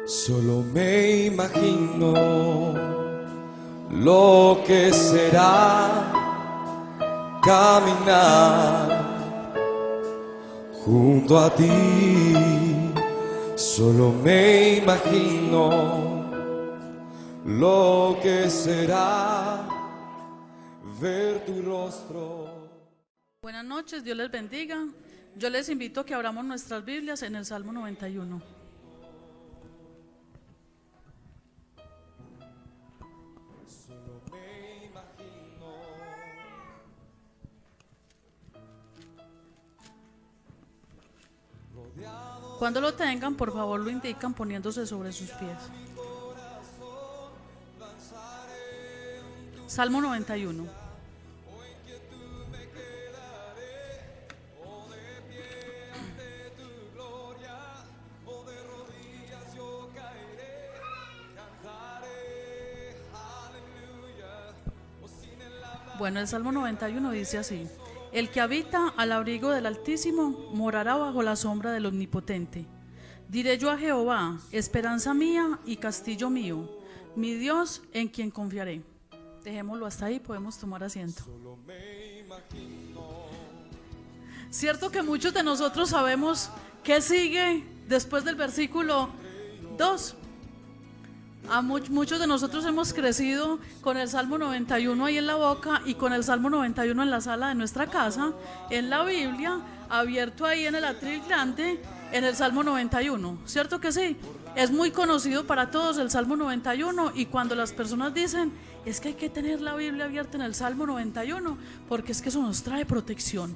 Solo me imagino lo que será caminar junto a ti. Solo me imagino lo que será ver tu rostro. Buenas noches, Dios les bendiga. Yo les invito a que abramos nuestras Biblias en el Salmo 91. Cuando lo tengan, por favor lo indican poniéndose sobre sus pies. Salmo 91. Bueno, el Salmo 91 dice así: el que habita al abrigo del Altísimo morará bajo la sombra del Omnipotente. Diré yo a Jehová, esperanza mía y castillo mío, mi Dios en quien confiaré. Dejémoslo hasta ahí, podemos tomar asiento. Cierto que muchos de nosotros sabemos qué sigue después del versículo 2. Muchos de nosotros hemos crecido con el Salmo 91 ahí en la boca y con el Salmo 91 en la sala de nuestra casa, en la Biblia, abierto ahí en el atril grande, en el Salmo 91, ¿cierto que sí? Es muy conocido para todos el Salmo 91, y cuando las personas dicen, es que hay que tener la Biblia abierta en el Salmo 91, porque es que eso nos trae protección,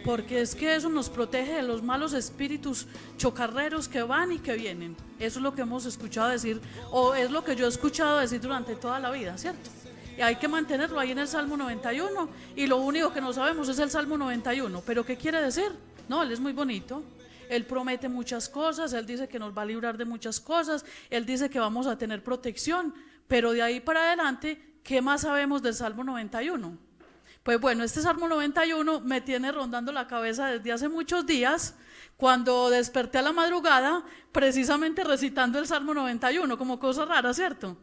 porque es que eso nos protege de los malos espíritus chocarreros que van y que vienen. Eso es lo que hemos escuchado decir, o es lo que yo he escuchado decir durante toda la vida, ¿cierto? Y hay que mantenerlo ahí en el Salmo 91, y lo único que no sabemos es el Salmo 91. ¿Pero qué quiere decir? No, él es muy bonito. Él promete muchas cosas, Él dice que nos va a librar de muchas cosas, Él dice que vamos a tener protección, pero de ahí para adelante, ¿qué más sabemos del Salmo 91? Pues bueno, este Salmo 91 me tiene rondando la cabeza desde hace muchos días, cuando desperté a la madrugada, precisamente recitando el Salmo 91, como cosa rara, ¿cierto?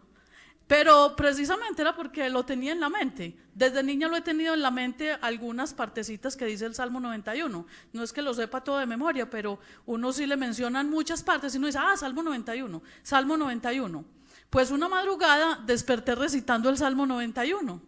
Pero precisamente era porque lo tenía en la mente. Desde niña lo he tenido en la mente, algunas partecitas que dice el Salmo 91. No es que lo sepa todo de memoria, pero uno sí le mencionan muchas partes y uno dice, Salmo 91, Salmo 91. Pues una madrugada desperté recitando el Salmo 91.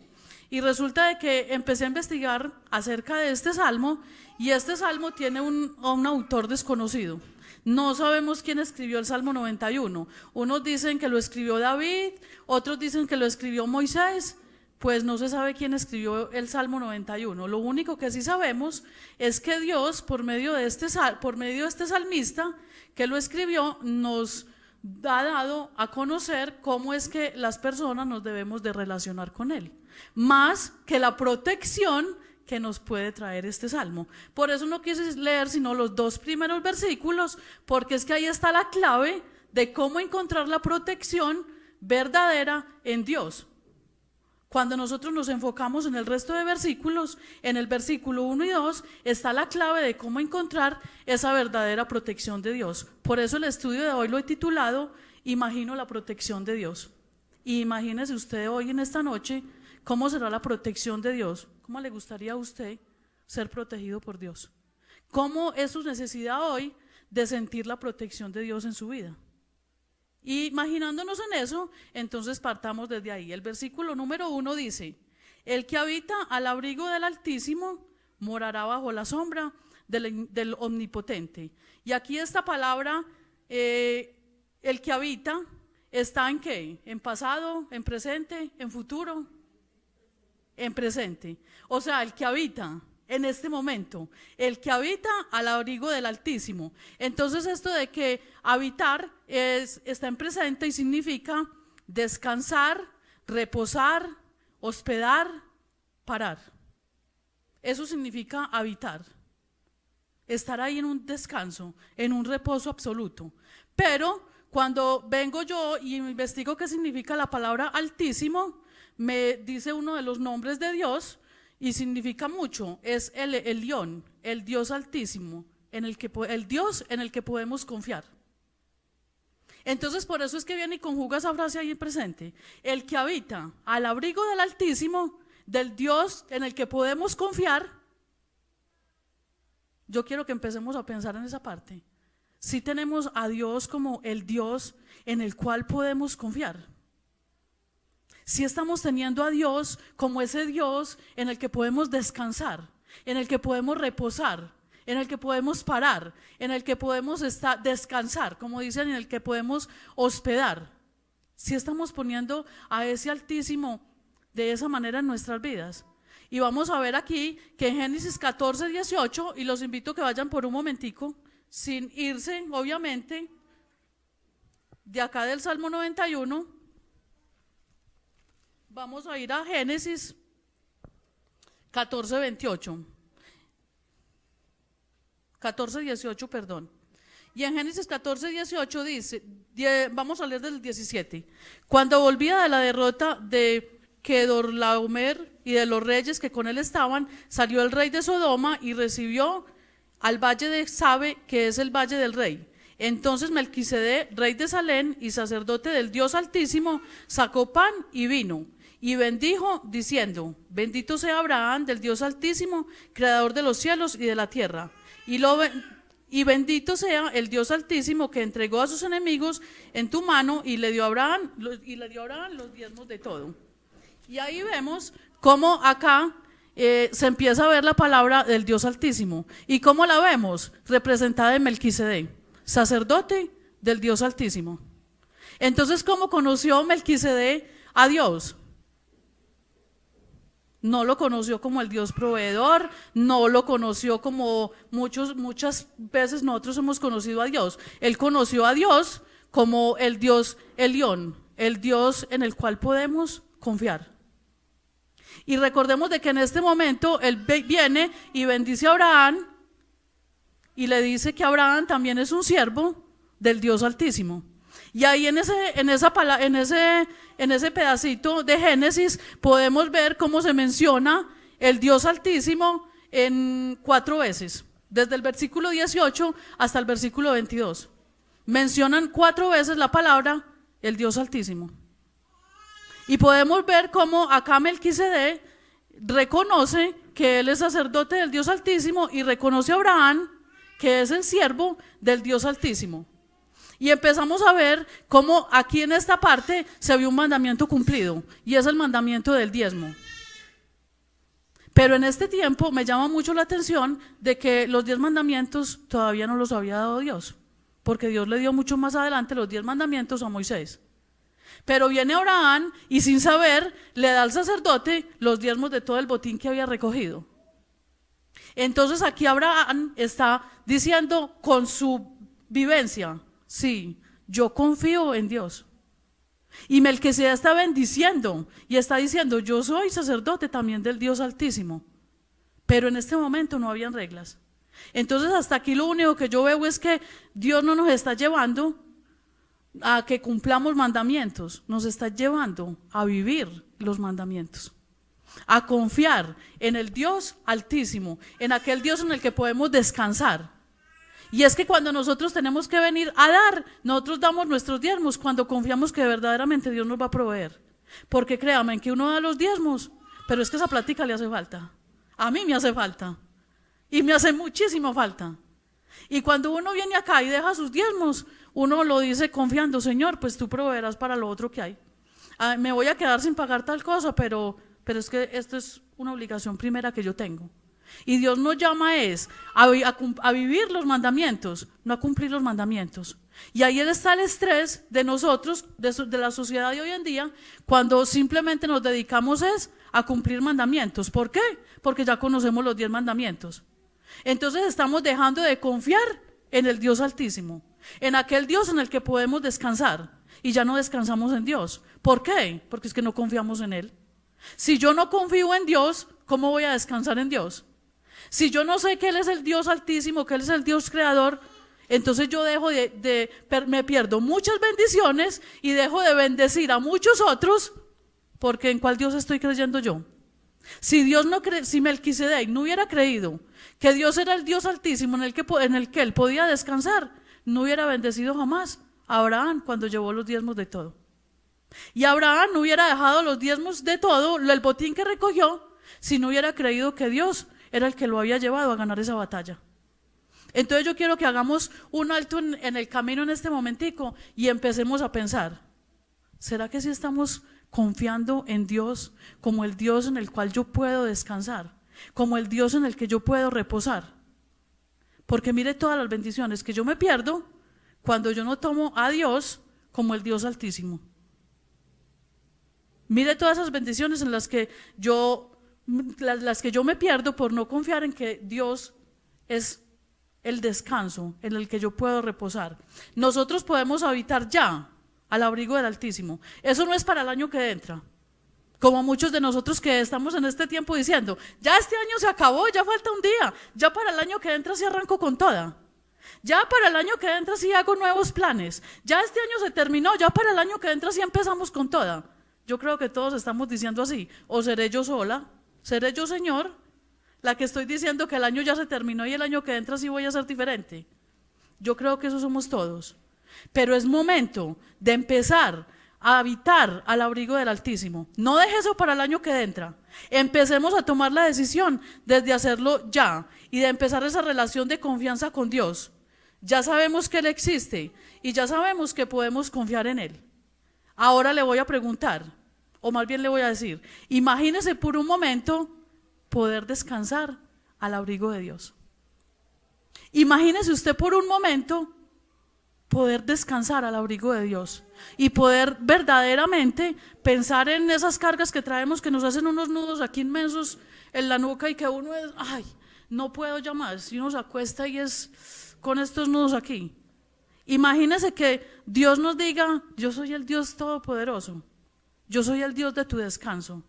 Y resulta de que empecé a investigar acerca de este salmo, y este salmo tiene un autor desconocido. No sabemos quién escribió el Salmo 91. Unos dicen que lo escribió David, otros dicen que lo escribió Moisés. Pues no se sabe quién escribió el Salmo 91. Lo único que sí sabemos es que Dios, por medio de este salmista que lo escribió, nos ha dado a conocer cómo es que las personas nos debemos de relacionar con Él, más que la protección que nos puede traer este salmo. Por eso no quise leer sino los 2 primeros versículos, porque es que ahí está la clave de cómo encontrar la protección verdadera en Dios. Cuando nosotros nos enfocamos en el resto de versículos, en el versículo 1 y 2, está la clave de cómo encontrar esa verdadera protección de Dios. Por eso el estudio de hoy lo he titulado, Imagino la protección de Dios. Y imagínese usted hoy en esta noche, ¿cómo será la protección de Dios? ¿Cómo le gustaría a usted ser protegido por Dios? ¿Cómo es su necesidad hoy de sentir la protección de Dios en su vida? Y imaginándonos en eso, entonces partamos desde ahí. El versículo número 1 dice, el que habita al abrigo del Altísimo morará bajo la sombra del Omnipotente. Y aquí esta palabra, el que habita, ¿está en qué? ¿En pasado? ¿En presente? ¿En futuro? En presente. O sea, el que habita en este momento, el que habita al abrigo del Altísimo. Entonces esto de que habitar está en presente y significa descansar, reposar, hospedar, parar. Eso significa habitar. Estar ahí en un descanso, en un reposo absoluto. Pero cuando vengo yo y investigo qué significa la palabra Altísimo, me dice uno de los nombres de Dios y significa mucho. Es el Elión, el Dios Altísimo, el Dios en el que podemos confiar. Entonces por eso es que viene y conjuga esa frase ahí presente. El que habita al abrigo del Altísimo, del Dios en el que podemos confiar. Yo quiero que empecemos a pensar en esa parte. Si tenemos a Dios como el Dios en el cual podemos confiar. Si estamos teniendo a Dios como ese Dios en el que podemos descansar, en el que podemos reposar, en el que podemos parar, en el que podemos descansar, como dicen, en el que podemos hospedar. Si estamos poniendo a ese Altísimo de esa manera en nuestras vidas. Y vamos a ver aquí que en Génesis 14, 18, y los invito a que vayan por un momentico, sin irse, obviamente, de acá del Salmo 91, vamos a ir a Génesis 14, 28. 14, 18, perdón. Y en Génesis 14, 18 dice, vamos a leer del 17. Cuando volvía de la derrota de Kedorlaomer y de los reyes que con él estaban, salió el rey de Sodoma y recibió al valle de Sabe, que es el valle del rey. Entonces Melquisedec, rey de Salem y sacerdote del Dios Altísimo, sacó pan y vino y bendijo diciendo: bendito sea Abraham del Dios Altísimo, creador de los cielos y de la tierra. Y bendito sea el Dios Altísimo que entregó a sus enemigos en tu mano y le dio a Abraham los diezmos de todo. Y ahí vemos cómo acá se empieza a ver la palabra del Dios Altísimo. ¿Y cómo la vemos? Representada en Melquisedec, sacerdote del Dios Altísimo. Entonces, ¿cómo conoció Melquisedec a Dios? No lo conoció como el Dios proveedor, no lo conoció como muchas veces nosotros hemos conocido a Dios. Él conoció a Dios como el Dios Elión, el Dios en el cual podemos confiar. Y recordemos de que en este momento Él viene y bendice a Abraham y le dice que Abraham también es un siervo del Dios Altísimo. Y ahí en ese pedacito de Génesis podemos ver cómo se menciona el Dios Altísimo en 4 veces, desde el versículo 18 hasta el versículo 22. Mencionan 4 veces la palabra el Dios Altísimo. Y podemos ver cómo acá Melquisedec reconoce que él es sacerdote del Dios Altísimo y reconoce a Abraham que es el siervo del Dios Altísimo. Y empezamos a ver cómo aquí en esta parte se vio un mandamiento cumplido, y es el mandamiento del diezmo. Pero en este tiempo me llama mucho la atención de que los 10 mandamientos todavía no los había dado Dios, porque Dios le dio mucho más adelante los 10 mandamientos a Moisés. Pero viene Abraham y sin saber le da al sacerdote los diezmos de todo el botín que había recogido. Entonces aquí Abraham está diciendo con su vivencia: sí, yo confío en Dios. Y Melquisedec está bendiciendo y está diciendo: yo soy sacerdote también del Dios Altísimo. Pero en este momento no habían reglas. Entonces hasta aquí lo único que yo veo es que Dios no nos está llevando a que cumplamos mandamientos, nos está llevando a vivir los mandamientos, a confiar en el Dios Altísimo, en aquel Dios en el que podemos descansar. Y es que cuando nosotros tenemos que venir a dar, nosotros damos nuestros diezmos cuando confiamos que verdaderamente Dios nos va a proveer. Porque créanme que uno da los diezmos, pero es que esa plática le hace falta. A mí me hace falta. Y me hace muchísimo falta. Y cuando uno viene acá y deja sus diezmos, uno lo dice confiando: Señor, pues tú proveerás para lo otro que hay. Me voy a quedar sin pagar tal cosa, pero es que esto es una obligación primera que yo tengo. Y Dios nos llama a vivir los mandamientos, no a cumplir los mandamientos. Y ahí está el estrés de nosotros, de la sociedad de hoy en día, cuando simplemente nos dedicamos a cumplir mandamientos. ¿Por qué? Porque ya conocemos los 10 mandamientos. Entonces estamos dejando de confiar en el Dios Altísimo, en aquel Dios en el que podemos descansar, y ya no descansamos en Dios. ¿Por qué? Porque es que no confiamos en Él. Si yo no confío en Dios, ¿cómo voy a descansar en Dios? Si yo no sé que Él es el Dios Altísimo, que Él es el Dios creador, entonces yo me pierdo muchas bendiciones y dejo de bendecir a muchos otros, porque ¿en cuál Dios estoy creyendo yo? Si Melquisedec no hubiera creído que Dios era el Dios Altísimo en el que Él podía descansar, no hubiera bendecido jamás Abraham cuando llevó los diezmos de todo. Y Abraham no hubiera dejado los diezmos de todo, el botín que recogió, si no hubiera creído que Dios era el que lo había llevado a ganar esa batalla. Entonces yo quiero que hagamos un alto en el camino en este momentico y empecemos a pensar, ¿será que sí estamos confiando en Dios como el Dios en el cual yo puedo descansar, como el Dios en el que yo puedo reposar? Porque mire todas las bendiciones que yo me pierdo cuando yo no tomo a Dios como el Dios Altísimo. Mire todas esas bendiciones en las que yo me pierdo por no confiar en que Dios es el descanso en el que yo puedo reposar. Nosotros podemos habitar ya al abrigo del Altísimo. Eso no es para el año que entra, como muchos de nosotros que estamos en este tiempo diciendo, ya este año se acabó, ya falta un día, ya para el año que entra sí arranco con toda, ya para el año que entra sí hago nuevos planes, ya este año se terminó, ya para el año que entra sí empezamos con toda. Yo creo que todos estamos diciendo así, o seré yo sola, seré yo, Señor, la que estoy diciendo que el año ya se terminó y el año que entra sí voy a ser diferente. Yo creo que eso somos todos, pero es momento de empezar a habitar al abrigo del Altísimo. No deje eso para el año que entra, empecemos a tomar la decisión desde hacerlo ya y de empezar esa relación de confianza con Dios. Ya sabemos que Él existe y ya sabemos que podemos confiar en Él. Ahora le voy a preguntar, o más bien le voy a decir, imagínese por un momento poder descansar al abrigo de Dios. Imagínese usted por un momento poder descansar al abrigo de Dios y poder verdaderamente pensar en esas cargas que traemos que nos hacen unos nudos aquí inmensos en la nuca y que uno es, ay, no puedo ya más, y uno se acuesta y es con estos nudos aquí. Imagínese que Dios nos diga, yo soy el Dios todopoderoso, yo soy el Dios de tu descanso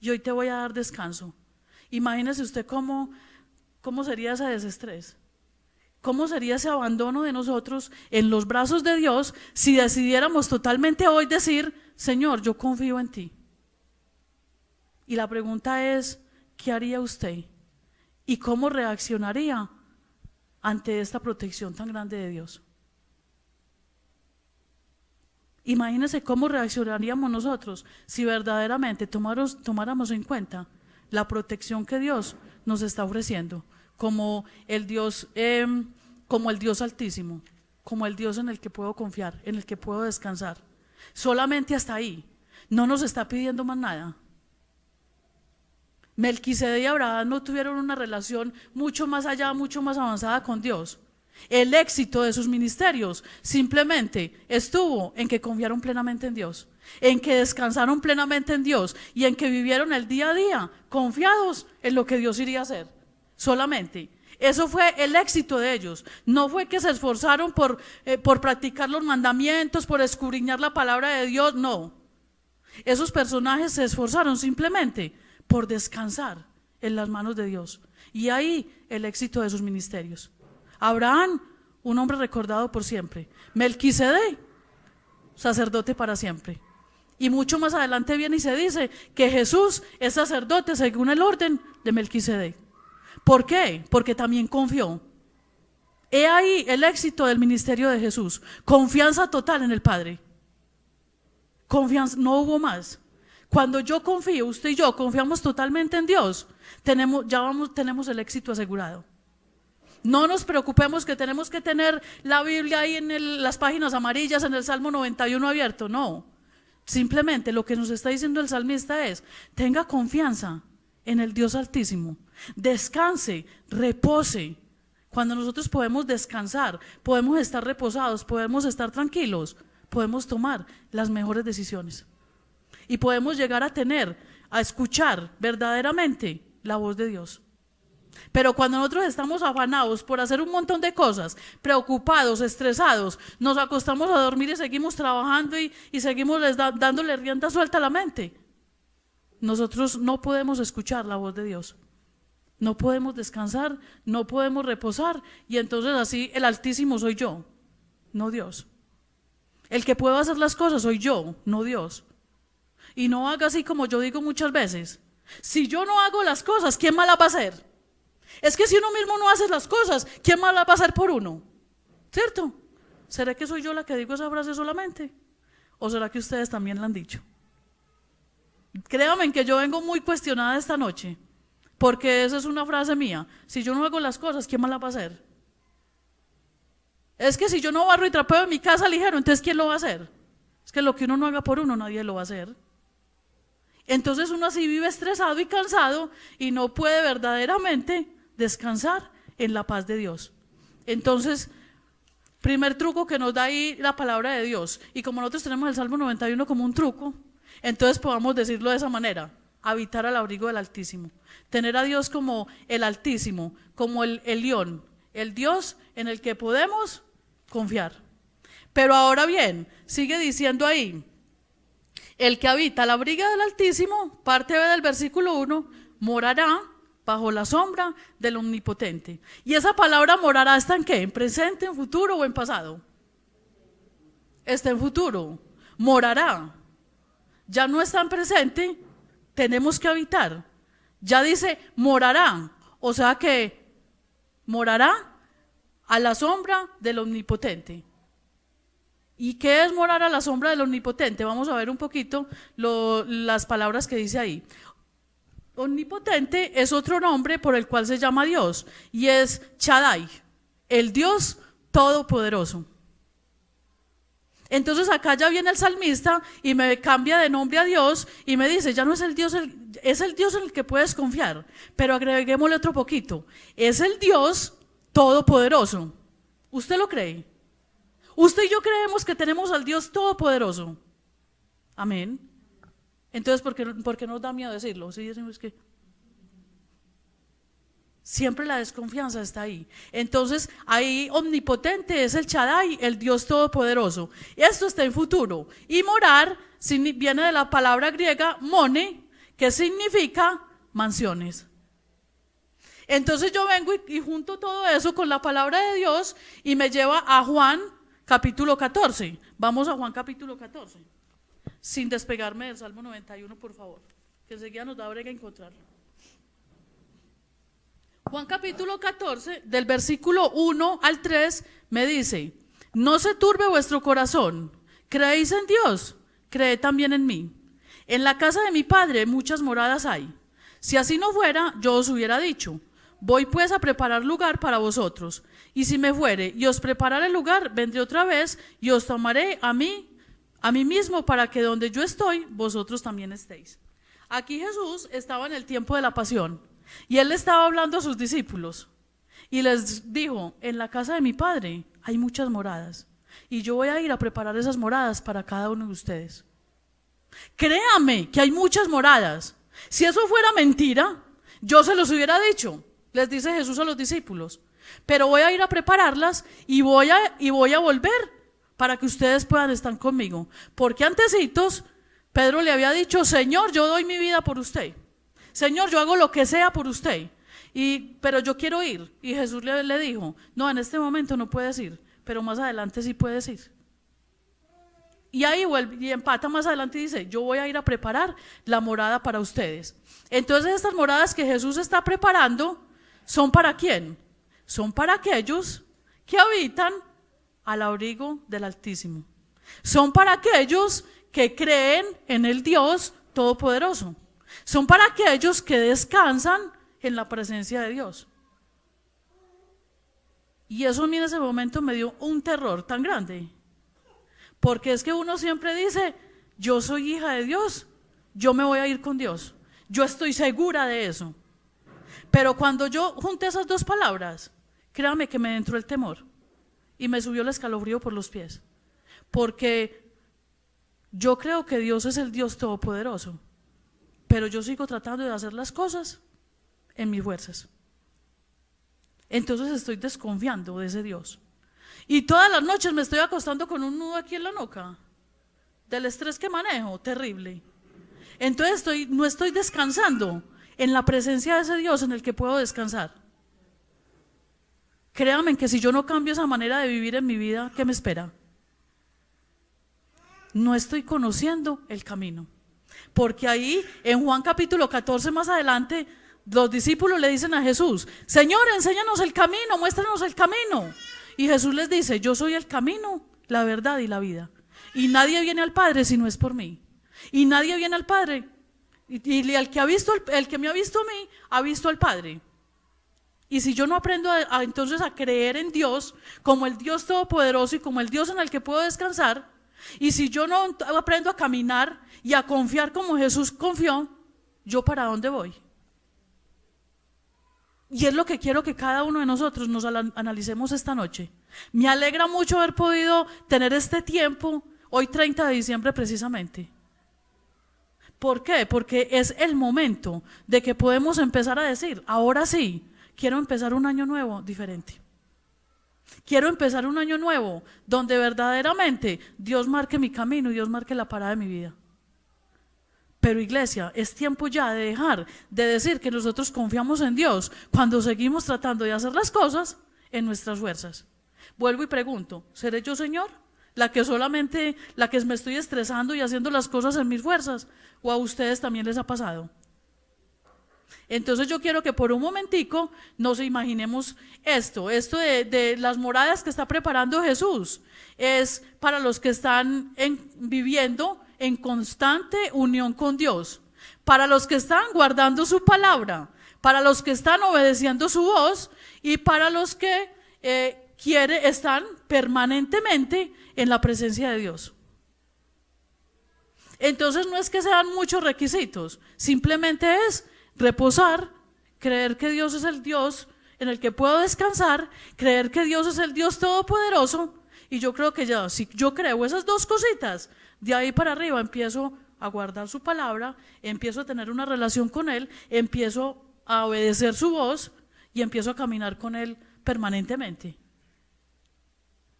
y hoy te voy a dar descanso. Imagínese usted cómo sería ese desestrés, cómo sería ese abandono de nosotros en los brazos de Dios si decidiéramos totalmente hoy decir, Señor, yo confío en ti. Y la pregunta es, ¿qué haría usted? ¿Y cómo reaccionaría ante esta protección tan grande de Dios? Imagínense cómo reaccionaríamos nosotros si verdaderamente tomáramos en cuenta la protección que Dios nos está ofreciendo como el Dios Altísimo, como el Dios en el que puedo confiar, en el que puedo descansar. Solamente hasta ahí, no nos está pidiendo más nada. Melquisedec y Abraham no tuvieron una relación mucho más allá, mucho más avanzada con Dios. El éxito de sus ministerios simplemente estuvo en que confiaron plenamente en Dios, en que descansaron plenamente en Dios y en que vivieron el día a día confiados en lo que Dios iría a hacer. Solamente eso fue el éxito de ellos. No fue que se esforzaron por practicar los mandamientos, por escudriñar la palabra de Dios, no. Esos personajes se esforzaron simplemente por descansar en las manos de Dios, y ahí el éxito de sus ministerios. Abraham, un hombre recordado por siempre. Melquisedec, sacerdote para siempre. Y mucho más adelante viene y se dice que Jesús es sacerdote según el orden de Melquisedec. ¿Por qué? Porque también confió. He ahí el éxito del ministerio de Jesús. Confianza total en el Padre. Confianza, no hubo más. Cuando yo confío, usted y yo confiamos totalmente en Dios, tenemos el éxito asegurado. No nos preocupemos que tenemos que tener la Biblia ahí en las páginas amarillas, en el Salmo 91 abierto, no. Simplemente lo que nos está diciendo el salmista es, tenga confianza en el Dios Altísimo, descanse, repose. Cuando nosotros podemos descansar, podemos estar reposados, podemos estar tranquilos, podemos tomar las mejores decisiones y podemos llegar a escuchar verdaderamente la voz de Dios. Pero cuando nosotros estamos afanados por hacer un montón de cosas, preocupados, estresados, nos acostamos a dormir y seguimos trabajando y seguimos dándole rienda suelta a la mente, nosotros no podemos escuchar la voz de Dios, no podemos descansar, no podemos reposar, y entonces así el Altísimo soy yo, no Dios. El que puedo hacer las cosas soy yo, no Dios. Y no haga así como yo digo muchas veces, si yo no hago las cosas, ¿quién más las va a hacer? Es que si uno mismo no hace las cosas, ¿quién más las va a hacer por uno? ¿Cierto? ¿Será que soy yo la que digo esa frase solamente? ¿O será que ustedes también la han dicho? Créanme que yo vengo muy cuestionada esta noche, porque esa es una frase mía. Si yo no hago las cosas, ¿quién más las va a hacer? Es que si yo no barro y trapeo en mi casa ligero, entonces ¿quién lo va a hacer? Es que lo que uno no haga por uno, nadie lo va a hacer. Entonces uno así vive estresado y cansado y no puede verdaderamente descansar en la paz de Dios. Entonces, primer truco que nos da ahí la palabra de Dios, y como nosotros tenemos el Salmo 91 como un truco, entonces podamos decirlo de esa manera: habitar al abrigo del Altísimo, tener a Dios como el Altísimo, como el Elión, el Dios en el que podemos confiar. Pero ahora bien, sigue diciendo ahí: el que habita al abrigo del Altísimo, parte B del versículo 1, morará bajo la sombra del Omnipotente. ¿Y esa palabra morará está en qué? ¿En presente, en futuro o en pasado? Está en futuro. Morará. Ya no está en presente, tenemos que habitar. Ya dice morará, o sea que morará a la sombra del Omnipotente. ¿Y qué es morar a la sombra del Omnipotente? Vamos a ver un poquito las palabras que dice ahí. Omnipotente es otro nombre por el cual se llama Dios, y es Shaddai, el Dios todopoderoso. Entonces acá ya viene el salmista y me cambia de nombre a Dios y me dice: ya no es el Dios, es el Dios en el que puedes confiar, pero agreguémosle otro poquito: es el Dios todopoderoso. ¿Usted lo cree? Usted y yo creemos que tenemos al Dios todopoderoso. Amén. Entonces, ¿por qué nos da miedo decirlo? ¿Sí decimos que siempre la desconfianza está ahí? Entonces, ahí omnipotente es el Shaddai, el Dios todopoderoso. Esto está en futuro. Y morar viene de la palabra griega mone, que significa mansiones. Entonces yo vengo y junto todo eso con la palabra de Dios y me lleva a Juan capítulo 14. Vamos a Juan capítulo 14. Sin despegarme del Salmo 91, por favor, que enseguida nos da brega encontrarlo. Juan capítulo 14, del versículo 1 al 3, me dice: no se turbe vuestro corazón, creéis en Dios, creed también en mí. En la casa de mi Padre muchas moradas hay. Si así no fuera, yo os hubiera dicho: voy pues a preparar lugar para vosotros. Y si me fuere y os preparare el lugar, vendré otra vez y os tomaré a mí mismo, para que donde yo estoy, vosotros también estéis. Aquí Jesús estaba en el tiempo de la pasión y él estaba hablando a sus discípulos y les dijo: en la casa de mi Padre hay muchas moradas y yo voy a ir a preparar esas moradas para cada uno de ustedes. Créame que hay muchas moradas. Si eso fuera mentira, yo se los hubiera dicho, les dice Jesús a los discípulos, pero voy a ir a prepararlas y voy a volver para que ustedes puedan estar conmigo. Porque antecitos Pedro le había dicho: Señor, yo doy mi vida por usted, Señor, yo hago lo que sea por usted, pero yo quiero ir. Y Jesús le dijo: no, en este momento no puedes ir, pero más adelante sí puedes ir. Y ahí vuelve y empata más adelante y dice: yo voy a ir a preparar la morada para ustedes. Entonces estas moradas que Jesús está preparando, ¿son para quién? Son para aquellos que habitan al abrigo del Altísimo. Son para aquellos que creen en el Dios Todopoderoso. Son para aquellos que descansan en la presencia de Dios. Y eso a mí en ese momento me dio un terror tan grande, porque es que uno siempre dice: yo soy hija de Dios, yo me voy a ir con Dios, yo estoy segura de eso. Pero cuando yo junté esas dos palabras, créame que me entró el temor y me subió el escalofrío por los pies, porque yo creo que Dios es el Dios Todopoderoso, pero yo sigo tratando de hacer las cosas en mis fuerzas. Entonces estoy desconfiando de ese Dios. Y todas las noches me estoy acostando con un nudo aquí en la nuca, del estrés que manejo, terrible. Entonces no estoy descansando en la presencia de ese Dios en el que puedo descansar. Créanme que si yo no cambio esa manera de vivir en mi vida, ¿qué me espera? No estoy conociendo el camino. Porque ahí en Juan capítulo 14 más adelante, los discípulos le dicen a Jesús: Señor, enséñanos el camino, muéstranos el camino. Y Jesús les dice: yo soy el camino, la verdad y la vida. Y nadie viene al Padre si no es por mí. Y nadie viene al Padre. Y el que me ha visto a mí, ha visto al Padre. Y si yo no aprendo entonces a creer en Dios como el Dios todopoderoso y como el Dios en el que puedo descansar, y si yo no aprendo a caminar y a confiar como Jesús confió, ¿yo para dónde voy? Y es lo que quiero que cada uno de nosotros nos analicemos esta noche. Me alegra mucho haber podido tener este tiempo, hoy 30 de diciembre precisamente. ¿Por qué? Porque es el momento de que podemos empezar a decir, ahora sí, quiero empezar un año nuevo diferente. Quiero empezar un año nuevo donde verdaderamente Dios marque mi camino y Dios marque la parada de mi vida. Pero iglesia, es tiempo ya de dejar de decir que nosotros confiamos en Dios cuando seguimos tratando de hacer las cosas en nuestras fuerzas. Vuelvo y pregunto, ¿seré yo, Señor, la que me estoy estresando y haciendo las cosas en mis fuerzas? ¿O a ustedes también les ha pasado? Entonces yo quiero que por un momentico nos imaginemos esto de las moradas que está preparando Jesús. Es para los que están viviendo en constante unión con Dios, para los que están guardando su palabra, para los que están obedeciendo su voz y para los que están permanentemente en la presencia de Dios. Entonces no es que sean muchos requisitos, simplemente es reposar, creer que Dios es el Dios en el que puedo descansar, creer que Dios es el Dios todopoderoso. Y yo creo que ya, si yo creo esas dos cositas, de ahí para arriba empiezo a guardar su palabra, empiezo a tener una relación con Él, empiezo a obedecer su voz y empiezo a caminar con Él permanentemente.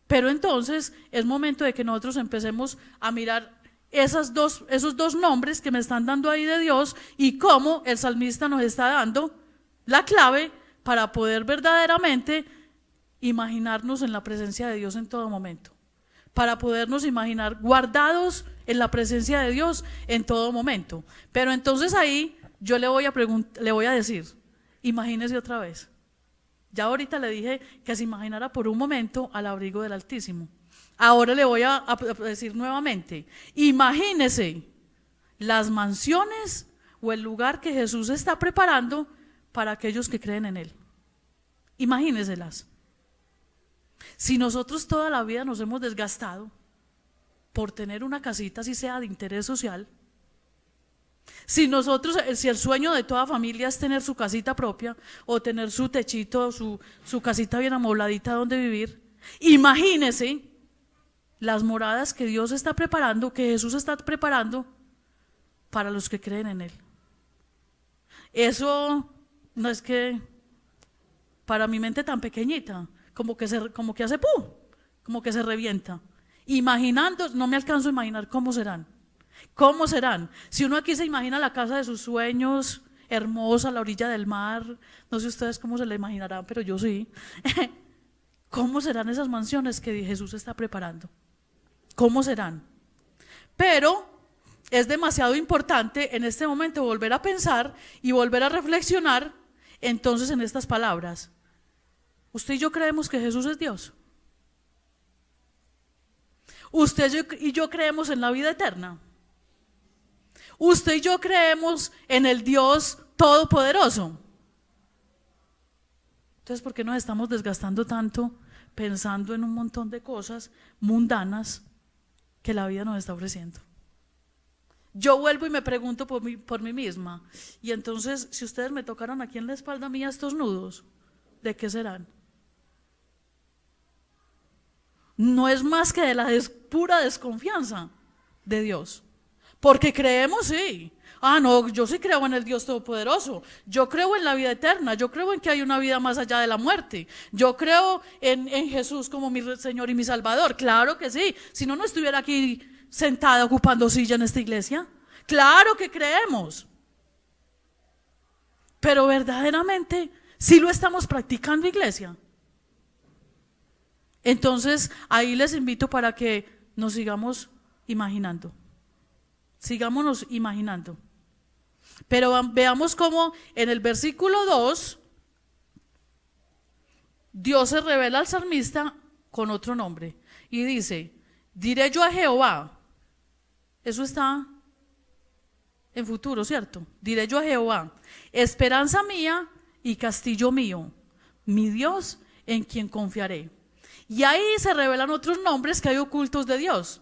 Pero entonces es momento de que nosotros empecemos a mirar esos dos nombres que me están dando ahí de Dios y cómo el salmista nos está dando la clave para poder verdaderamente imaginarnos en la presencia de Dios en todo momento, para podernos imaginar guardados en la presencia de Dios en todo momento. Pero entonces ahí yo le voy a decir, imagínese otra vez. Ya ahorita le dije que se imaginara por un momento al abrigo del Altísimo. Ahora le voy a decir nuevamente, imagínese las mansiones o el lugar que Jesús está preparando para aquellos que creen en Él. Imagíneselas. Si nosotros toda la vida nos hemos desgastado por tener una casita, así sea de interés social, si el sueño de toda familia es tener su casita propia o tener su techito, su casita bien amobladita donde vivir, imagínese las moradas que Dios está preparando, que Jesús está preparando para los que creen en Él. Eso no es que para mi mente tan pequeñita, como que hace ¡pum!, como que se revienta. Imaginando, no me alcanzo a imaginar cómo serán. ¿Cómo serán? Si uno aquí se imagina la casa de sus sueños, hermosa, a la orilla del mar, no sé ustedes cómo se la imaginarán, pero yo sí. ¿Cómo serán esas mansiones que Jesús está preparando? ¿Cómo serán? Pero es demasiado importante en este momento volver a pensar y volver a reflexionar entonces en estas palabras. ¿Usted y yo creemos que Jesús es Dios? ¿Usted y yo creemos en la vida eterna? ¿Usted y yo creemos en el Dios todopoderoso? Entonces, ¿por qué nos estamos desgastando tanto pensando en un montón de cosas mundanas que la vida nos está ofreciendo? Yo vuelvo y me pregunto por mí misma, y entonces, si ustedes me tocaran aquí en la espalda mía estos nudos, ¿de qué serán? No es más que de la pura desconfianza de Dios, porque creemos, sí. No, yo sí creo en el Dios Todopoderoso, yo creo en la vida eterna, yo creo en que hay una vida más allá de la muerte, yo creo en Jesús como mi Señor y mi Salvador, claro que sí, si no, no estuviera aquí sentada ocupando silla en esta iglesia. Claro que creemos, pero verdaderamente sí lo estamos practicando, iglesia. Entonces ahí les invito para que nos sigamos imaginando. Sigámonos imaginando. Pero veamos cómo en el versículo 2 Dios se revela al salmista con otro nombre. Y dice, diré yo a Jehová. Eso está en futuro, ¿cierto? Diré yo a Jehová, esperanza mía y castillo mío, mi Dios en quien confiaré. Y ahí se revelan otros nombres que hay ocultos de Dios.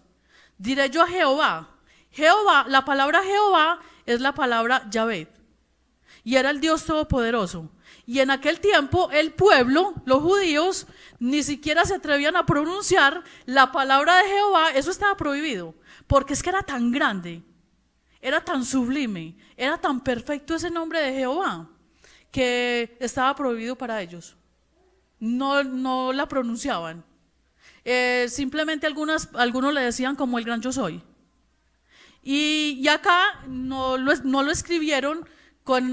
Diré yo a Jehová. Jehová, la palabra Jehová es la palabra Yahvé. Y era el Dios todopoderoso. Y en aquel tiempo el pueblo, los judíos, ni siquiera se atrevían a pronunciar la palabra de Jehová. Eso estaba prohibido, porque es que era tan grande, era tan sublime, era tan perfecto ese nombre de Jehová, que estaba prohibido para ellos. No la pronunciaban. Simplemente algunos le decían como el gran yo soy. Y acá no lo escribieron.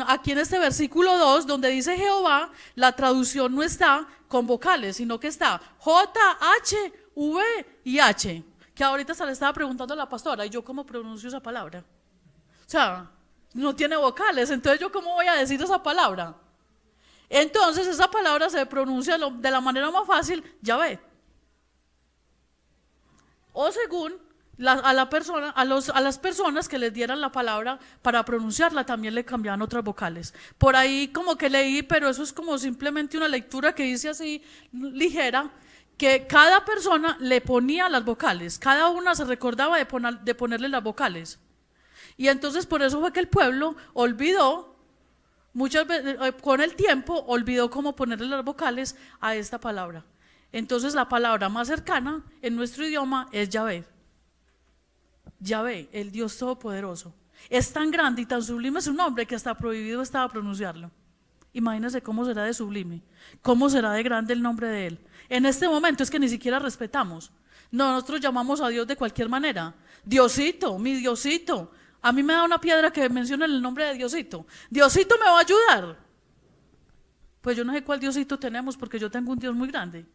Aquí en este versículo 2, donde dice Jehová, la traducción no está con vocales, sino que está J, H, V y H, que ahorita se le estaba preguntando a la pastora, ¿y yo cómo pronuncio esa palabra? O sea, no tiene vocales, entonces ¿yo cómo voy a decir esa palabra? Entonces esa palabra se pronuncia de la manera más fácil, Yahvé. O según a las personas que les dieran la palabra para pronunciarla, también le cambiaban otras vocales. Por ahí como que leí, pero eso es como simplemente una lectura que dice así ligera, que cada persona le ponía las vocales, cada una se recordaba de ponerle las vocales. Y entonces por eso fue que el pueblo olvidó, muchas veces con el tiempo olvidó cómo ponerle las vocales a esta palabra. Entonces la palabra más cercana en nuestro idioma es Yahvé. Yahvé, el Dios Todopoderoso. Es tan grande y tan sublime su nombre que hasta prohibido estaba pronunciarlo. Imagínense cómo será de sublime, cómo será de grande el nombre de Él. En este momento es que ni siquiera respetamos. Nosotros llamamos a Dios de cualquier manera. Diosito, mi Diosito. A mí me da una piedra que menciona el nombre de Diosito. Diosito me va a ayudar. Pues yo no sé cuál Diosito tenemos, porque yo tengo un Dios muy grande.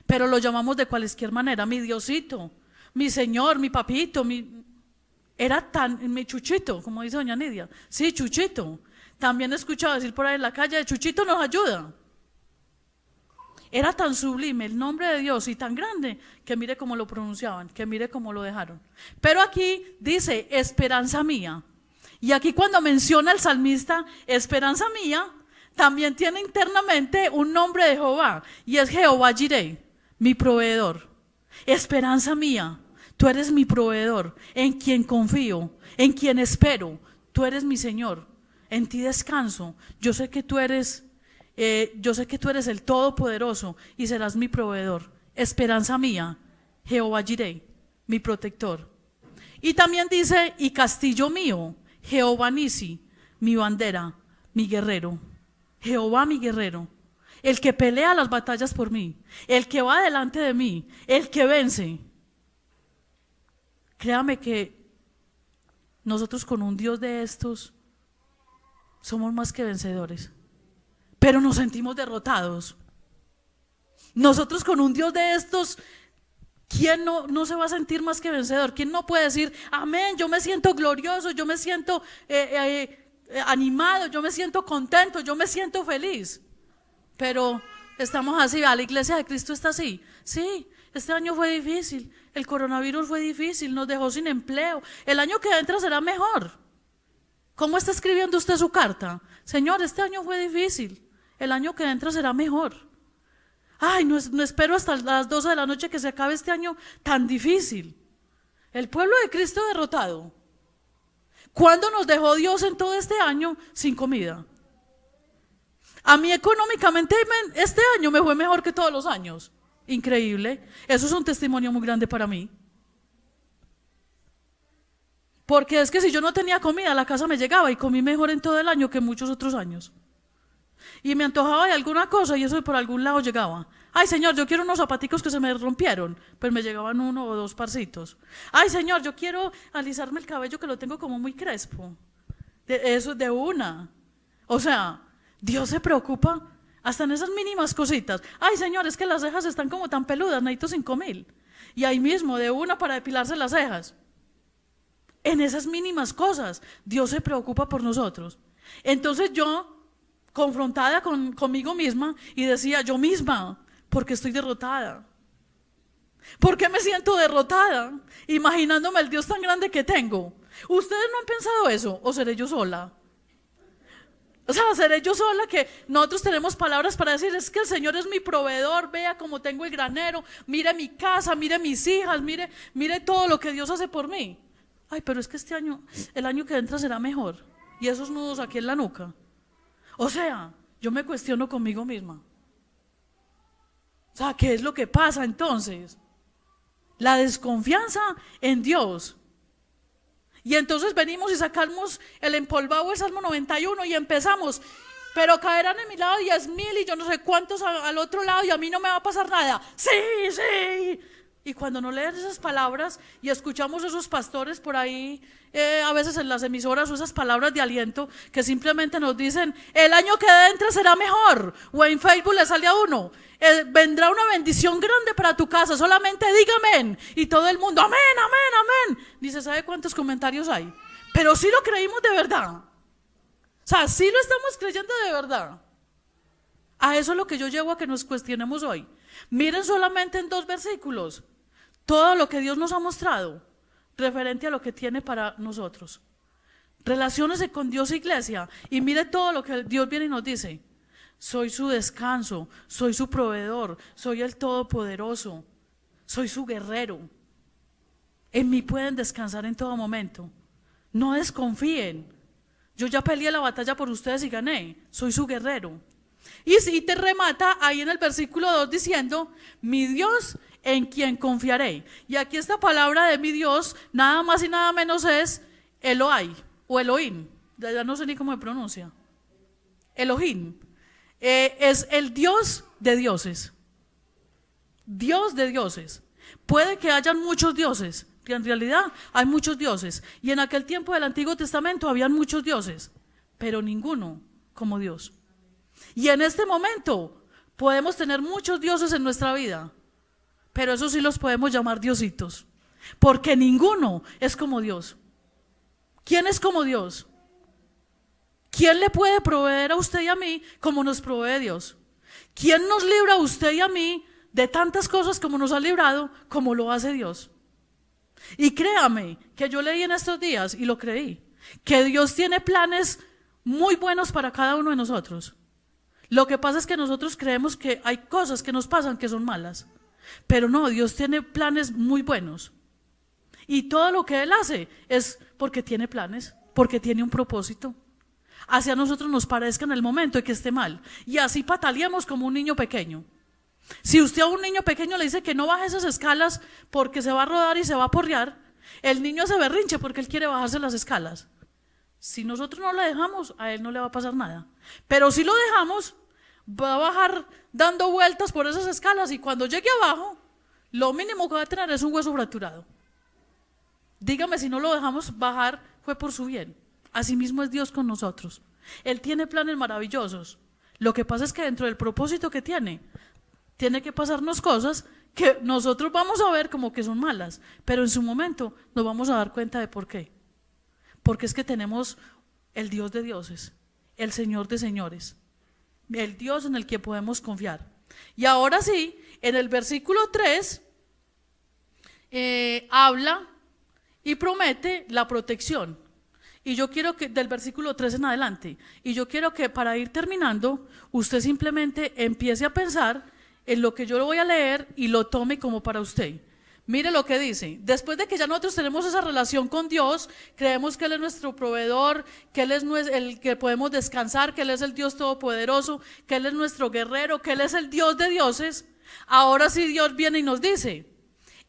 Pero lo llamamos de cualquier manera, mi Diosito, mi Señor, mi papito, mi Chuchito, como dice doña Nidia. Sí, Chuchito. También he escuchado decir por ahí en la calle, Chuchito nos ayuda. Era tan sublime el nombre de Dios y tan grande que mire cómo lo pronunciaban, que mire cómo lo dejaron. Pero aquí dice, esperanza mía. Y aquí cuando menciona el salmista, esperanza mía, también tiene internamente un nombre de Jehová, y es Jehová Jireh, mi proveedor. Esperanza mía, tú eres mi proveedor, en quien confío, en quien espero. Tú eres mi Señor, en ti descanso. Yo sé que tú eres el Todopoderoso y serás mi proveedor. Esperanza mía, Jehová Jireh, mi protector. Y también dice, y castillo mío, Jehová Nisi, mi bandera, mi guerrero. Jehová mi guerrero, el que pelea las batallas por mí, el que va delante de mí, el que vence. Créame que nosotros con un Dios de estos somos más que vencedores, pero nos sentimos derrotados. Nosotros con un Dios de estos, ¿quién no se va a sentir más que vencedor? ¿Quién no puede decir, amén, yo me siento glorioso, yo me siento animado, yo me siento contento, yo me siento feliz? Pero estamos así, la iglesia de Cristo está así. Sí, este año fue difícil, el coronavirus fue difícil, nos dejó sin empleo. El año que entra será mejor. ¿Cómo está escribiendo usted su carta? Señor, este año fue difícil, el año que entra será mejor. Ay, no espero hasta las 12 de la noche que se acabe este año tan difícil. El pueblo de Cristo derrotado. ¿Cuándo nos dejó Dios en todo este año sin comida? A mí económicamente este año me fue mejor que todos los años. Increíble. Eso es un testimonio muy grande para mí. Porque es que si yo no tenía comida, a la casa me llegaba y comí mejor en todo el año que muchos otros años. Y me antojaba de alguna cosa y eso por algún lado llegaba. Ay, Señor, yo quiero unos zapaticos que se me rompieron. Pues me llegaban 1 o 2 parcitos. Ay, Señor, yo quiero alisarme el cabello que lo tengo como muy crespo. Eso de una. O sea, Dios se preocupa hasta en esas mínimas cositas. Ay, Señor, es que las cejas están como tan peludas, necesito 5,000. Y ahí mismo, de una para depilarse las cejas. En esas mínimas cosas, Dios se preocupa por nosotros. Entonces yo, confrontada conmigo misma, y decía, yo misma, porque estoy derrotada. ¿Por qué me siento derrotada? Imaginándome el Dios tan grande que tengo. ¿Ustedes no han pensado eso? ¿O seré yo sola? O sea, seré yo sola que nosotros tenemos palabras para decir, es que el Señor es mi proveedor, vea cómo tengo el granero, mire mi casa, mire mis hijas, mire todo lo que Dios hace por mí. Ay, pero es que este año, el año que entra será mejor. Y esos nudos aquí en la nuca. O sea, yo me cuestiono conmigo misma. O sea, ¿qué es lo que pasa entonces? La desconfianza en Dios. Y entonces venimos y sacamos el empolvado del Salmo 91 y empezamos, pero caerán en mi lado 10,000 y yo no sé cuántos al otro lado y a mí no me va a pasar nada. Sí, sí. Y cuando no leen esas palabras y escuchamos esos pastores por ahí, a veces en las emisoras, o esas palabras de aliento que simplemente nos dicen, el año que entra será mejor, o en Facebook le sale a uno, vendrá una bendición grande para tu casa, solamente diga amén, y todo el mundo, amén, amén, amén. Dice, ¿sabe cuántos comentarios hay? Pero sí lo creímos de verdad. O sea, sí lo estamos creyendo de verdad. A eso es lo que yo llevo a que nos cuestionemos hoy. Miren solamente en 2 versículos todo lo que Dios nos ha mostrado referente a lo que tiene para nosotros. Relaciónese con Dios, iglesia, y mire todo lo que Dios viene y nos dice. Soy su descanso, soy su proveedor, soy el todopoderoso, soy su guerrero. En mí pueden descansar en todo momento. No desconfíen. Yo ya peleé la batalla por ustedes y gané. Soy su guerrero. Y si te remata ahí en el versículo 2 diciendo, mi Dios en quien confiaré. Y aquí esta palabra de mi Dios, nada más y nada menos es Elohai o Elohim. Ya no sé ni cómo se pronuncia. Elohim. Es el Dios de dioses. Dios de dioses. Puede que hayan muchos dioses. En realidad hay muchos dioses. Y en aquel tiempo del Antiguo Testamento habían muchos dioses. Pero ninguno como Dios. Y en este momento podemos tener muchos dioses en nuestra vida, pero eso sí los podemos llamar diositos, porque ninguno es como Dios. ¿Quién es como Dios? ¿Quién le puede proveer a usted y a mí como nos provee Dios? ¿Quién nos libra a usted y a mí de tantas cosas como nos ha librado, como lo hace Dios? Y créame que yo leí en estos días, y lo creí, que Dios tiene planes muy buenos para cada uno de nosotros. Lo que pasa es que nosotros creemos que hay cosas que nos pasan que son malas, pero no, Dios tiene planes muy buenos. Y todo lo que Él hace es porque tiene planes, porque tiene un propósito. Hacia nosotros nos parezca en el momento de que esté mal, y así pataleamos como un niño pequeño. Si usted a un niño pequeño le dice que no baje esas escalas porque se va a rodar y se va a porrear, el niño se berrinche porque él quiere bajarse las escalas. Si nosotros no lo dejamos, a él no le va a pasar nada. Pero si lo dejamos, va a bajar dando vueltas por esas escalas y cuando llegue abajo, lo mínimo que va a tener es un hueso fracturado. Dígame, si no lo dejamos bajar, fue por su bien. Así mismo es Dios con nosotros. Él tiene planes maravillosos. Lo que pasa es que dentro del propósito que tiene que pasarnos cosas que nosotros vamos a ver como que son malas, pero en su momento nos vamos a dar cuenta de por qué. Porque es que tenemos el Dios de dioses, el Señor de señores, el Dios en el que podemos confiar. Y ahora sí, en el versículo 3 habla y promete la protección. Y yo quiero que del versículo 3 en adelante, y yo quiero que para ir terminando, usted simplemente empiece a pensar en lo que yo le voy a leer y lo tome como para usted. Mire lo que dice, después de que ya nosotros tenemos esa relación con Dios, creemos que Él es nuestro proveedor, que Él es el que podemos descansar, que Él es el Dios todopoderoso, que Él es nuestro guerrero, que Él es el Dios de dioses. Ahora sí Dios viene y nos dice,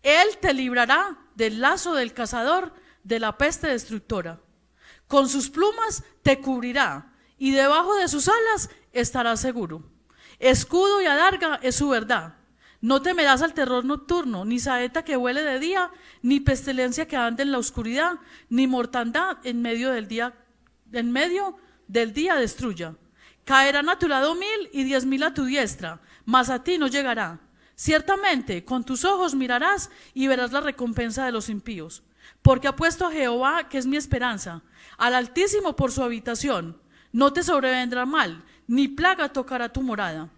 Él te librará del lazo del cazador, de la peste destructora. Con sus plumas te cubrirá y debajo de sus alas estarás seguro. Escudo y adarga es su verdad. No temerás al terror nocturno, ni saeta que vuele de día, ni pestilencia que ande en la oscuridad, ni mortandad en medio del día destruya. Caerán a tu lado 1,000 y 10,000 a tu diestra, mas a ti no llegará. Ciertamente con tus ojos mirarás y verás la recompensa de los impíos. Porque ha puesto a Jehová, que es mi esperanza, al Altísimo por su habitación. No te sobrevendrá mal, ni plaga tocará tu morada.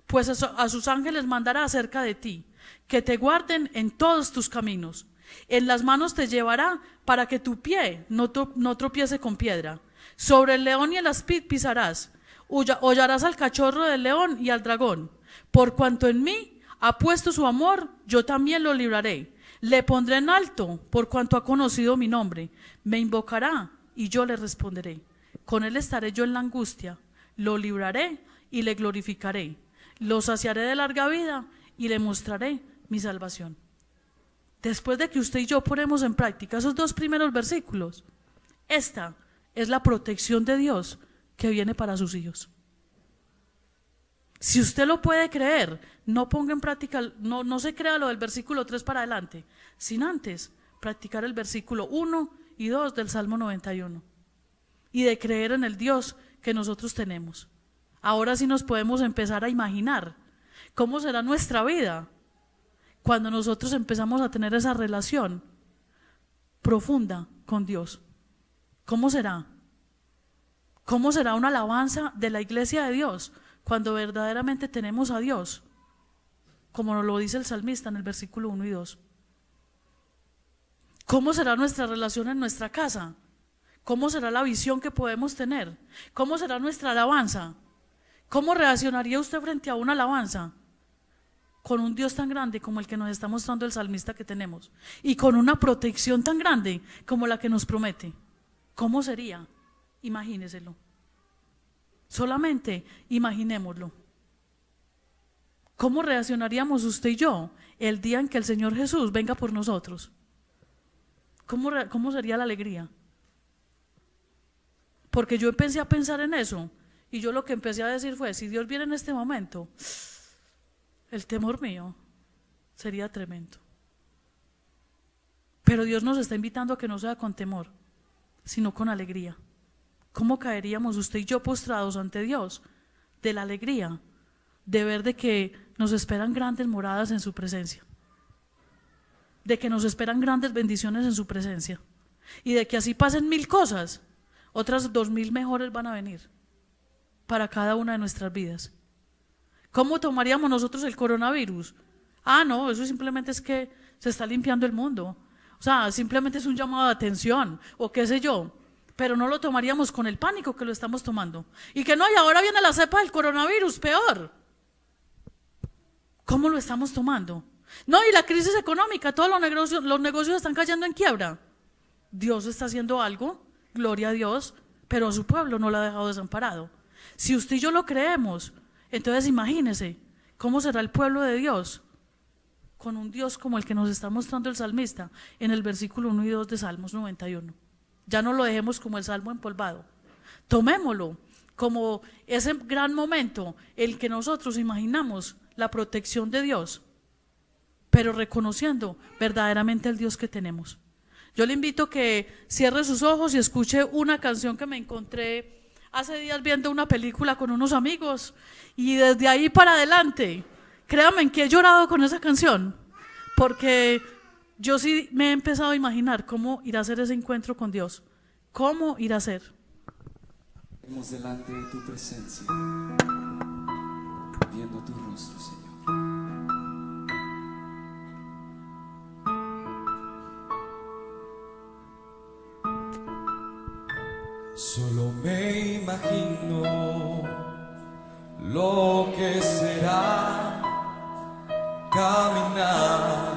Pues a sus ángeles mandará acerca de ti, que te guarden en todos tus caminos. En las manos te llevará para que tu pie no tropiece con piedra. Sobre el león y el aspid pisarás. Hollarás al cachorro del león y al dragón. Por cuanto en mí ha puesto su amor, yo también lo libraré. Le pondré en alto por cuanto ha conocido mi nombre. Me invocará y yo le responderé. Con él estaré yo en la angustia. Lo libraré y le glorificaré. Lo saciaré de larga vida y le mostraré mi salvación. Después de que usted y yo ponemos en práctica esos 2 primeros versículos, esta es la protección de Dios que viene para sus hijos. Si usted lo puede creer, no ponga en práctica, no se crea lo del versículo 3 para adelante, sin antes practicar el versículo 1 y 2 del Salmo 91 y de creer en el Dios que nosotros tenemos. Ahora sí nos podemos empezar a imaginar cómo será nuestra vida cuando nosotros empezamos a tener esa relación profunda con Dios. ¿Cómo será? ¿Cómo será una alabanza de la iglesia de Dios cuando verdaderamente tenemos a Dios? Como nos lo dice el salmista en el versículo 1 y 2. ¿Cómo será nuestra relación en nuestra casa? ¿Cómo será la visión que podemos tener? ¿Cómo será nuestra alabanza? ¿Cómo reaccionaría usted frente a una alabanza? Con un Dios tan grande como el que nos está mostrando el salmista que tenemos y con una protección tan grande como la que nos promete. ¿Cómo sería? Imagíneselo. Solamente imaginémoslo. ¿Cómo reaccionaríamos usted y yo el día en que el Señor Jesús venga por nosotros? ¿Cómo sería la alegría? Porque yo empecé a pensar en eso y yo lo que empecé a decir fue, si Dios viene en este momento, el temor mío sería tremendo. Pero Dios nos está invitando a que no sea con temor, sino con alegría. ¿Cómo caeríamos usted y yo postrados ante Dios? De la alegría de ver de que nos esperan grandes moradas en su presencia, de que nos esperan grandes bendiciones en su presencia y de que así pasen 1000 cosas, otras 2000 mejores van a venir para cada una de nuestras vidas. ¿Cómo tomaríamos nosotros el coronavirus? No, eso simplemente es que se está limpiando el mundo, o sea, simplemente es un llamado de atención o qué sé yo. Pero no lo tomaríamos con el pánico que lo estamos tomando. Y que no, y ahora viene la cepa del coronavirus, peor. ¿Cómo lo estamos tomando? No, y la crisis económica, todos los negocios están cayendo en quiebra. Dios está haciendo algo, gloria a Dios, pero a su pueblo no lo ha dejado desamparado. Si usted y yo lo creemos, entonces imagínese cómo será el pueblo de Dios con un Dios como el que nos está mostrando el salmista en el versículo 1 y 2 de Salmos 91. Ya no lo dejemos como el salmo empolvado, tomémoslo como ese gran momento el que nosotros imaginamos la protección de Dios, pero reconociendo verdaderamente el Dios que tenemos. Yo le invito a que cierre sus ojos y escuche una canción que me encontré hace días viendo una película con unos amigos y desde ahí para adelante, créanme que he llorado con esa canción, porque yo sí me he empezado a imaginar cómo irá a ser ese encuentro con Dios, cómo irá a ser. Estamos delante de tu presencia, viendo tu rostro, Señor. Solo me imagino lo que será caminar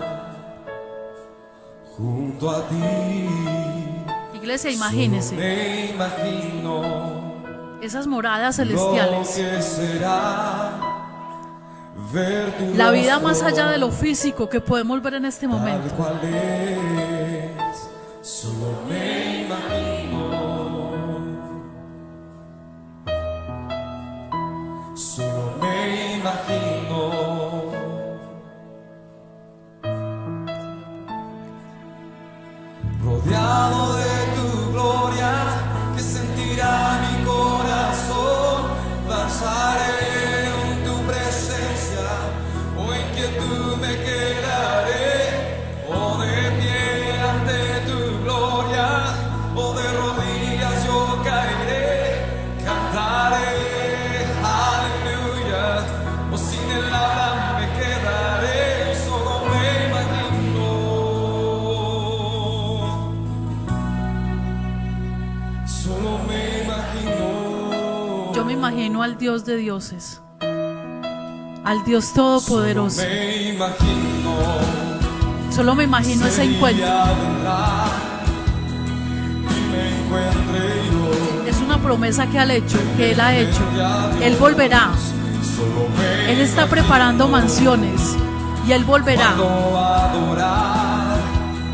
junto a ti. Iglesia, imagínese. Solo me imagino esas moradas celestiales. lo que será ver tu la vida rostro, más allá de lo físico que podemos ver en este momento. tal cual es. Solo me imagino. Solo me imagino rodeado de tu gloria, que sentirá mi corazón. Danzaré en tu presencia, o en quietud me quedaré, o de pie al Dios de dioses, al Dios todopoderoso. Solo me imagino ese encuentro. Es una promesa que Él ha hecho. Él volverá. Él está preparando mansiones y Él volverá.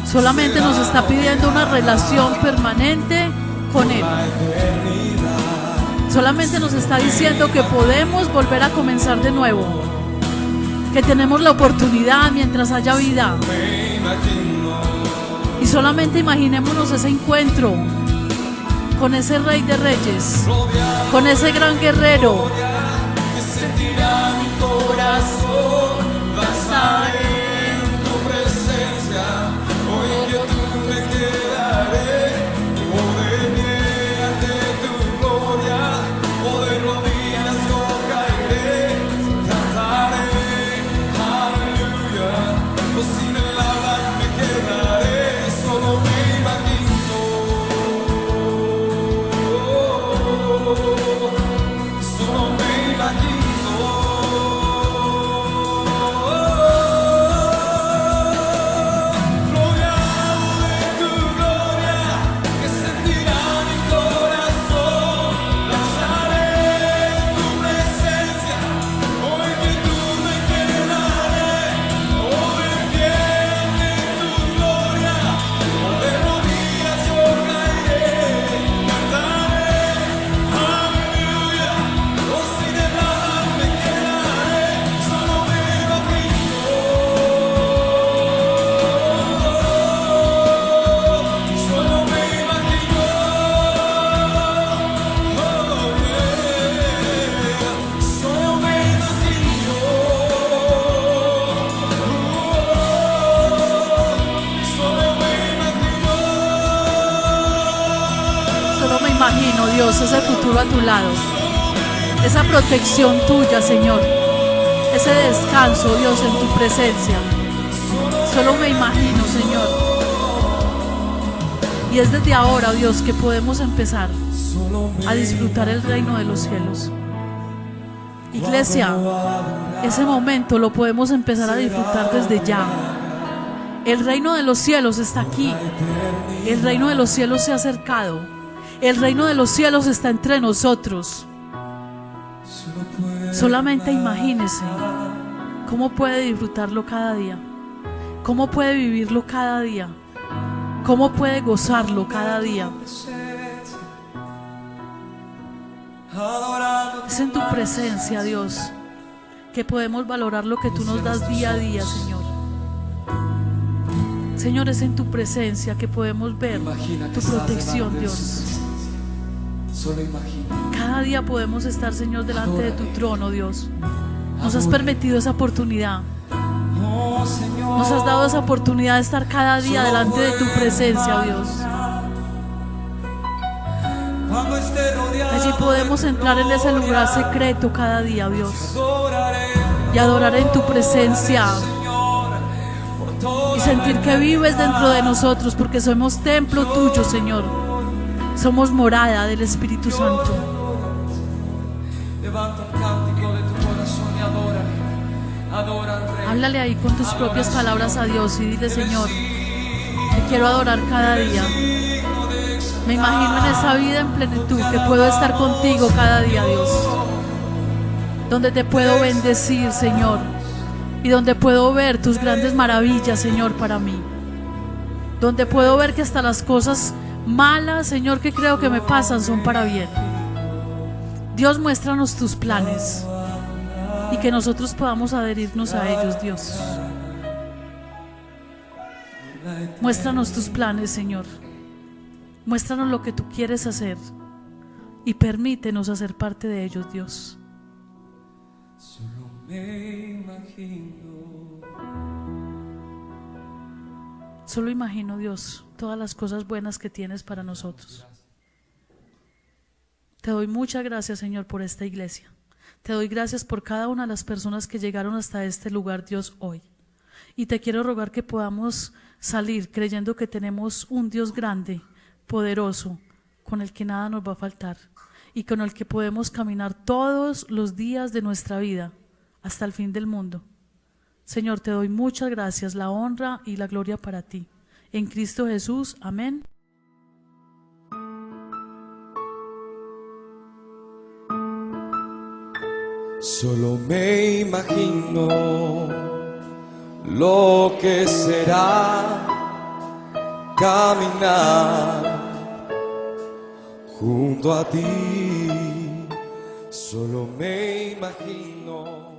Solamente nos está pidiendo una relación permanente con Él. Solamente nos está diciendo que podemos volver a comenzar de nuevo, que tenemos la oportunidad mientras haya vida. Y solamente imaginémonos ese encuentro con ese Rey de Reyes, con ese gran guerrero. Dios, ese futuro a tu lado, esa protección tuya, Señor, ese descanso, Dios, en tu presencia. Solo me imagino, Señor. Y es desde ahora, Dios, que podemos empezar a disfrutar el reino de los cielos. Iglesia, ese momento lo podemos empezar a disfrutar desde ya. El reino de los cielos está aquí. El reino de los cielos se ha acercado. El reino de los cielos está entre nosotros. Solamente imagínese cómo puede disfrutarlo cada día, cómo puede vivirlo cada día, cómo puede gozarlo cada día. Es en tu presencia, Dios, que podemos valorar lo que tú nos das día a día, Señor. Señor, es en tu presencia que podemos ver tu protección, Dios. Cada día podemos estar, Señor, delante de tu trono, Dios. Nos has permitido esa oportunidad. Nos has dado esa oportunidad de estar cada día delante de tu presencia, Dios. Allí podemos entrar en ese lugar secreto cada día, Dios, y adorar en tu presencia y sentir que vives dentro de nosotros, porque somos templo tuyo, Señor. Somos morada del Espíritu Santo. Háblale ahí con tus propias palabras a Dios y dile: Señor, te quiero adorar cada día. Me imagino en esa vida en plenitud que puedo estar contigo cada día, Dios, donde te puedo bendecir, Señor, y donde puedo ver tus grandes maravillas, Señor, para mí, donde puedo ver que hasta las cosas malas, Señor, que creo que me pasan son para bien. Dios, muéstranos tus planes y que nosotros podamos adherirnos a ellos, Dios. Muéstranos tus planes, Señor. Muéstranos lo que tú quieres hacer y permítenos hacer parte de ellos, Dios. Solo me imagino. Solo imagino, Dios, todas las cosas buenas que tienes para nosotros. Te doy muchas gracias, Señor, por esta iglesia. Te doy gracias por cada una de las personas que llegaron hasta este lugar, Dios, hoy. Y te quiero rogar que podamos salir creyendo que tenemos un Dios grande, poderoso, con el que nada nos va a faltar. y con el que podemos caminar todos los días de nuestra vida hasta el fin del mundo. Señor, te doy muchas gracias, la honra y la gloria para ti. En Cristo Jesús, amén. Solo me imagino lo que será caminar junto a ti. Solo me imagino.